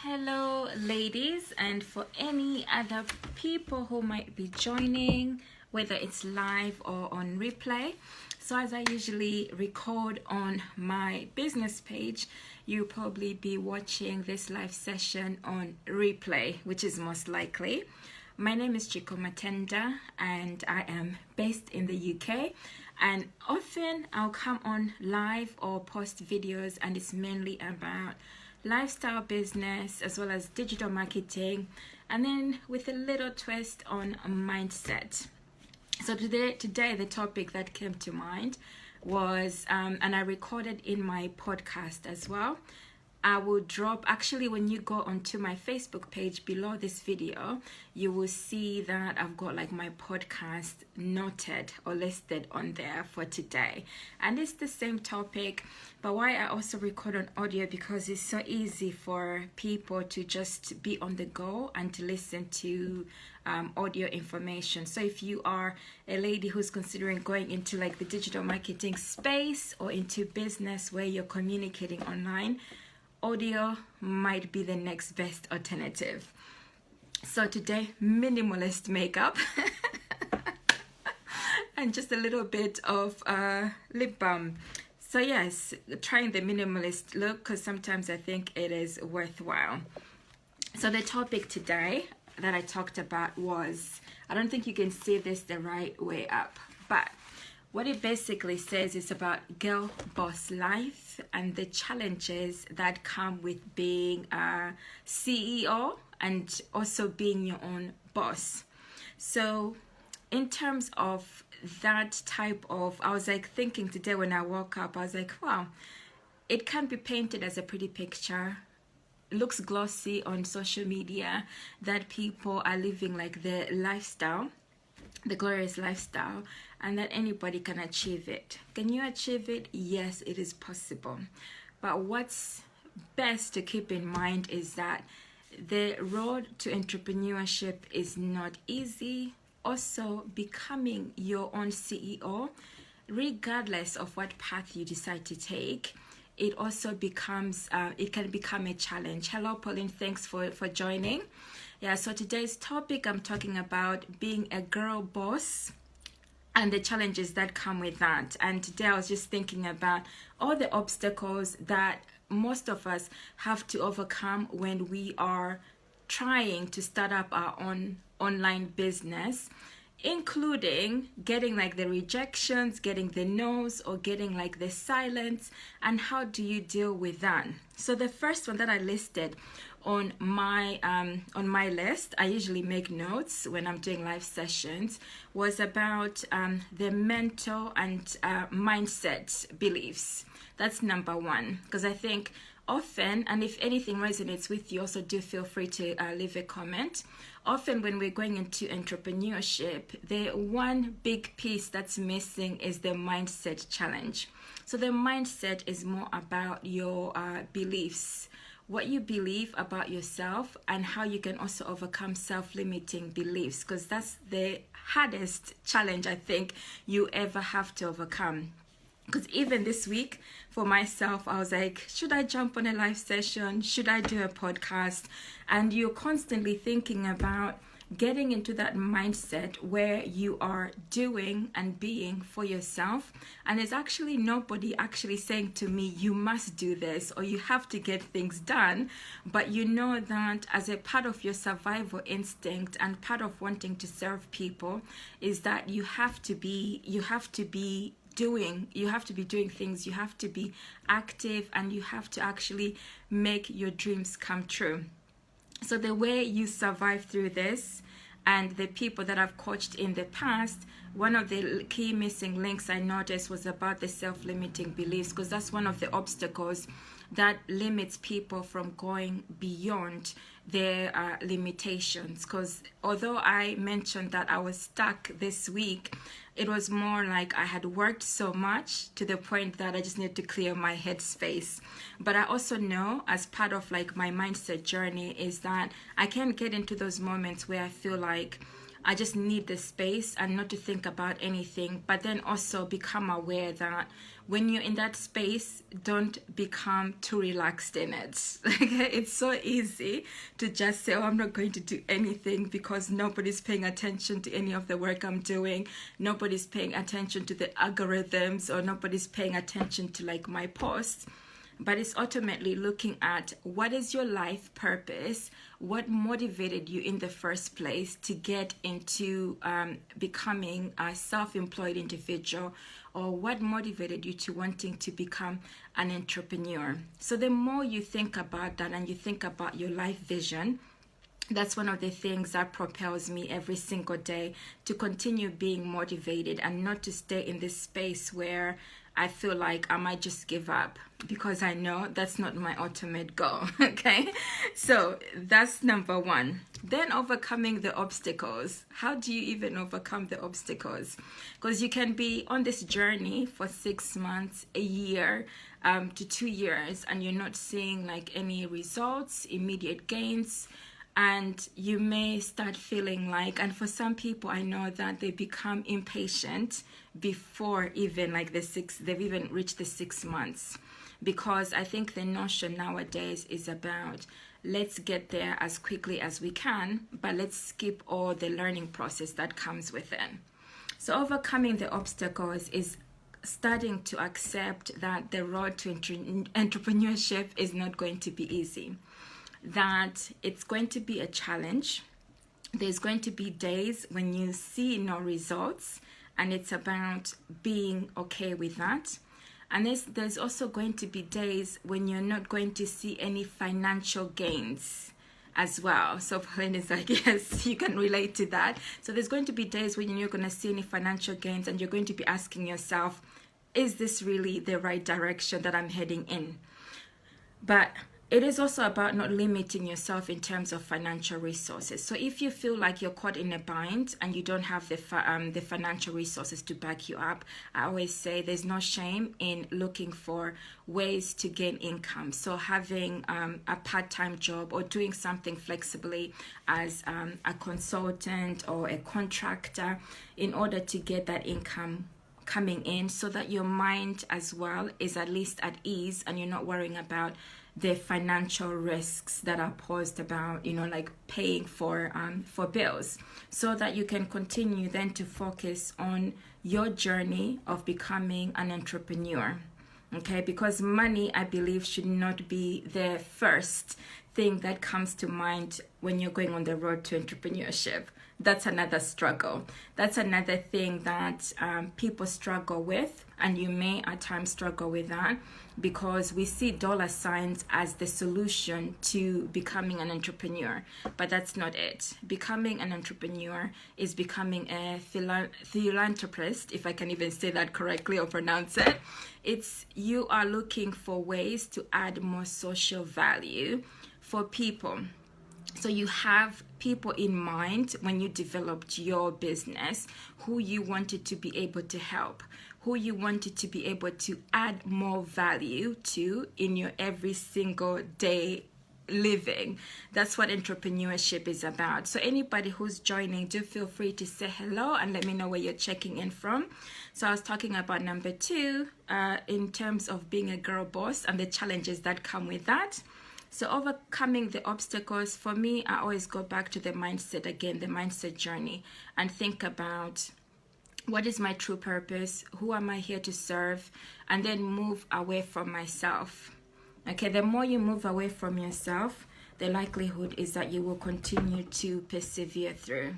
Hello, ladies, and for any other people who might be joining, whether it's live or on replay. So, as I usually record on my business page, you'll probably be watching this live session on replay, which is most likely. My name is Chico Matenda, and I am based in the UK. And often I'll come on live or post videos, and it's mainly about lifestyle business as well as digital marketing, and then with a little twist on mindset. So today the topic that came to mind was and I recorded in my podcast as well. I will drop, actually when you go onto my Facebook page below this video, you will see that I've got like my podcast noted or listed on there for today. And it's the same topic, but why I also record on audio, because it's so easy for people to just be on the go and to listen to audio information. So if you are a lady who's considering going into like the digital marketing space or into business where you're communicating online, audio might be the next best alternative. So today, minimalist makeup and just a little bit of lip balm. So yes, trying the minimalist look, because sometimes I think it is worthwhile. So the topic today that I talked about was, I don't think you can see this the right way up, but what it basically says is about girl boss life and the challenges that come with being a CEO and also being your own boss. So in terms of that type of, I was like thinking today when I woke up, I was like, wow, it can be painted as a pretty picture. Looks glossy on social media that people are living like the lifestyle, the glorious lifestyle, and that anybody can achieve it. Can you achieve it? Yes, it is possible. But what's best to keep in mind is that the road to entrepreneurship is not easy. Also, becoming your own CEO, regardless of what path you decide to take, it also becomes, it can become a challenge. Hello, Pauline, thanks for joining. Yeah, so today's topic, I'm talking about being a girl boss and the challenges that come with that. And today I was just thinking about all the obstacles that most of us have to overcome when we are trying to start up our own online business, including getting like the rejections, getting the no's, or getting like the silence, and how do you deal with that? So the first one that I listed on my list, I usually make notes when I'm doing live sessions, was about the mental and mindset beliefs. That's number one, because I think often, and if anything resonates with you, also do feel free to leave a comment. Often when we're going into entrepreneurship, the one big piece that's missing is the mindset challenge. So the mindset is more about your beliefs, what you believe about yourself, and how you can also overcome self-limiting beliefs, because that's the hardest challenge I think you ever have to overcome. Because even this week for myself, I was like, should I jump on a live session? Should I do a podcast? And you're constantly thinking about getting into that mindset where you are doing and being for yourself. And there's actually nobody actually saying to me, you must do this or you have to get things done. But you know that as a part of your survival instinct and part of wanting to serve people is that you have to be doing things, you have to be active, and you have to actually make your dreams come true. So the way you survive through this, and the people that I've coached in the past, one of the key missing links I noticed was about the self-limiting beliefs, because that's one of the obstacles that limits people from going beyond their limitations. Because although I mentioned that I was stuck this week, it was more like I had worked so much to the point that I just needed to clear my headspace. But I also know, as part of like my mindset journey, is that I can get into those moments where I feel like I just need the space and not to think about anything, but then also become aware that when you're in that space, don't become too relaxed in it. It's so easy to just say, oh, I'm not going to do anything because nobody's paying attention to any of the work I'm doing. Nobody's paying attention to the algorithms, or nobody's paying attention to like my posts. But it's ultimately looking at what is your life purpose, what motivated you in the first place to get into becoming a self-employed individual, or what motivated you to wanting to become an entrepreneur. So the more you think about that and you think about your life vision, that's one of the things that propels me every single day to continue being motivated and not to stay in this space where I feel like I might just give up, because I know that's not my ultimate goal. Okay, so that's number one. Then overcoming the obstacles. How do you even overcome the obstacles? Because you can be on this journey for 6 months, a year, to 2 years, and you're not seeing like any results, immediate gains. And you may start feeling like, and for some people I know that they become impatient before even like they've even reached the 6 months, because I think the notion nowadays is about, let's get there as quickly as we can, but let's skip all the learning process that comes with it. So overcoming the obstacles is starting to accept that the road to entrepreneurship is not going to be easy, that it's going to be a challenge. There's going to be days when you see no results, and it's about being okay with that. And there's also going to be days when you're not going to see any financial gains as well. So Pauline is like, yes, you can relate to that. So there's going to be days when you're not going to see any financial gains, and you're going to be asking yourself, is this really the right direction that I'm heading in? But it is also about not limiting yourself in terms of financial resources. So if you feel like you're caught in a bind and you don't have the financial resources to back you up, I always say there's no shame in looking for ways to gain income. So having a part-time job, or doing something flexibly as a consultant or a contractor, in order to get that income coming in, so that your mind as well is at least at ease, and you're not worrying about the financial risks that are posed about, like paying for bills, so that you can continue then to focus on your journey of becoming an entrepreneur. Okay, because money, I believe, should not be the first thing that comes to mind when you're going on the road to entrepreneurship. That's another struggle. That's another thing that people struggle with, and you may at times struggle with that, because we see dollar signs as the solution to becoming an entrepreneur, but that's not it. Becoming an entrepreneur is becoming a philanthropist, if I can even say that correctly or pronounce it. It's you are looking for ways to add more social value for people. So you have people in mind when you developed your business, who you wanted to be able to help, who you wanted to be able to add more value to in your every single day living. That's what entrepreneurship is about. So anybody who's joining, do feel free to say hello and let me know where you're checking in from. So I was talking about number 2 in terms of being a girl boss and the challenges that come with that. So overcoming the obstacles, for me, I always go back to the mindset again, the mindset journey, and think about, what is my true purpose? Who am I here to serve? And then move away from myself. Okay, the more you move away from yourself, the likelihood is that you will continue to persevere through.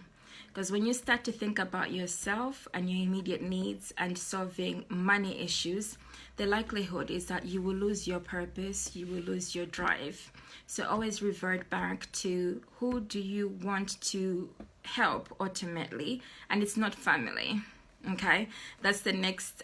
Because when you start to think about yourself and your immediate needs and solving money issues, the likelihood is that you will lose your purpose, you will lose your drive. So always revert back to, who do you want to help ultimately? And it's not family. Okay, that's the next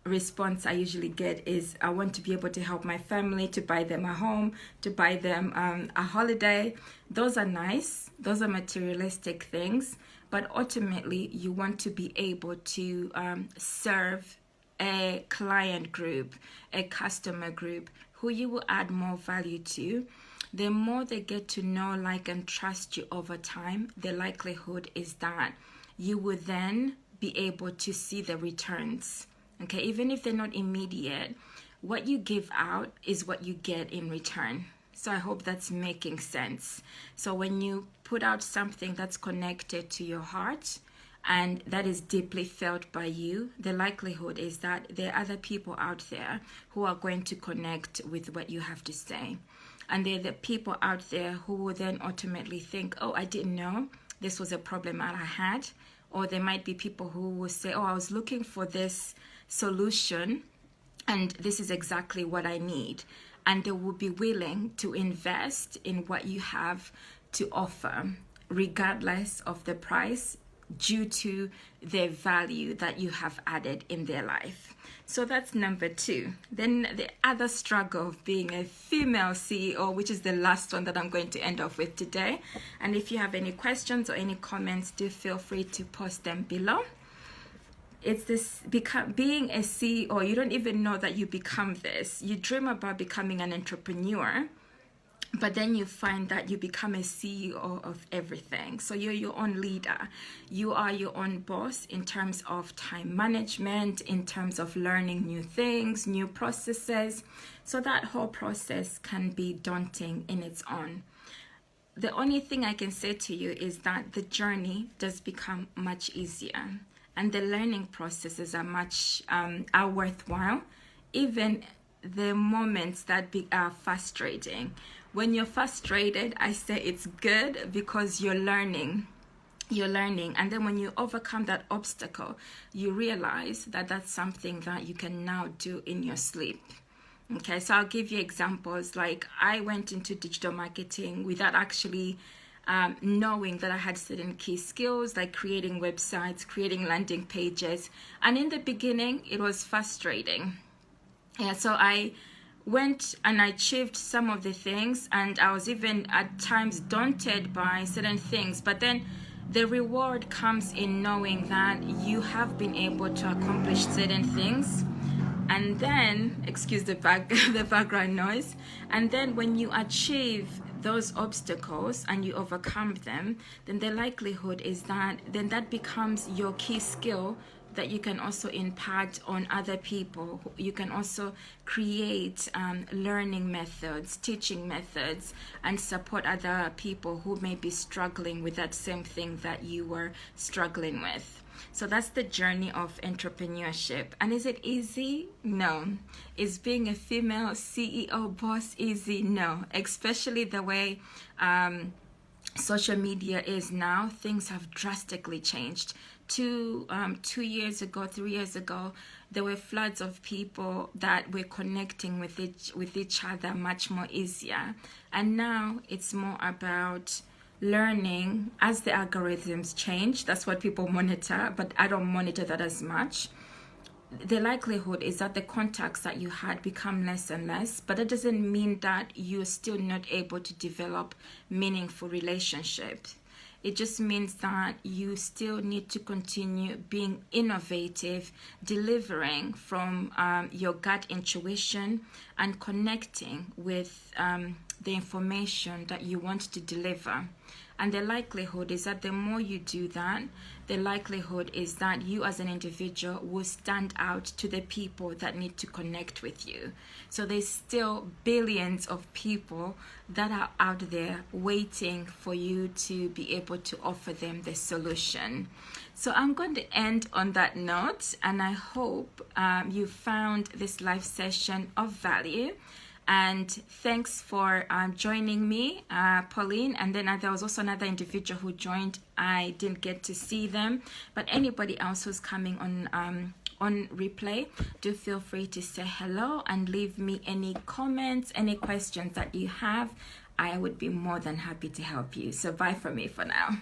response I usually get, is I want to be able to help my family, to buy them a home, to buy them a holiday. Those are nice, those are materialistic things, but ultimately you want to be able to serve a client group, a customer group, who you will add more value to, the more they get to know, like, and trust you over time, the likelihood is that you will then be able to see the returns. Okay, even if they're not immediate, what you give out is what you get in return. So I hope that's making sense. So when you put out something that's connected to your heart and that is deeply felt by you, the likelihood is that there are other people out there who are going to connect with what you have to say. And they're the people out there who will then ultimately think, oh, I didn't know this was a problem that I had. Or there might be people who will say, oh, I was looking for this solution and this is exactly what I need. And they will be willing to invest in what you have to offer, regardless of the price, due to the value that you have added in their life. So that's number 2. Then the other struggle of being a female CEO, which is the last one that I'm going to end off with today. And if you have any questions or any comments, do feel free to post them below. It's this being a CEO, you don't even know that you become this. You dream about becoming an entrepreneur, but then you find that you become a CEO of everything. So you're your own leader. You are your own boss in terms of time management, in terms of learning new things, new processes. So that whole process can be daunting in its own. The only thing I can say to you is that the journey does become much easier. And the learning processes are worthwhile, even the moments that are frustrating. When you're frustrated, I say it's good because you're learning. And then when you overcome that obstacle, you realize that that's something that you can now do in your sleep. Okay, so I'll give you examples. Like, I went into digital marketing without actually knowing that I had certain key skills, like creating websites, creating landing pages. And in the beginning, it was frustrating. Yeah, so I went and I achieved some of the things, and I was even at times daunted by certain things. But then the reward comes in knowing that you have been able to accomplish certain things. And then, excuse the background noise, and then when you achieve those obstacles and you overcome them, then the likelihood is that then that becomes your key skill that you can also impart on other people. You can also create learning methods, teaching methods, and support other people who may be struggling with that same thing that you were struggling with. So that's the journey of entrepreneurship. And is it easy? No. Is being a female CEO boss easy? No. Especially the way social media is now. Things have drastically changed. 2 years ago, 3 years ago, there were floods of people that were connecting with each other much more easier. And now it's more about learning as the algorithms change. That's what people monitor, but I don't monitor that as much. The likelihood is that the contacts that you had become less and less, but that doesn't mean that you're still not able to develop meaningful relationships. It just means that you still need to continue being innovative, delivering from your gut intuition and connecting with the information that you want to deliver. And the likelihood is that the more you do that, the likelihood is that you as an individual will stand out to the people that need to connect with you. So there's still billions of people that are out there waiting for you to be able to offer them the solution. So I'm going to end on that note, and I hope you found this live session of value. And thanks for joining me, Pauline. And then there was also another individual who joined. I didn't get to see them. But anybody else who's coming on replay, do feel free to say hello and leave me any comments, any questions that you have. I would be more than happy to help you. So bye from me for now.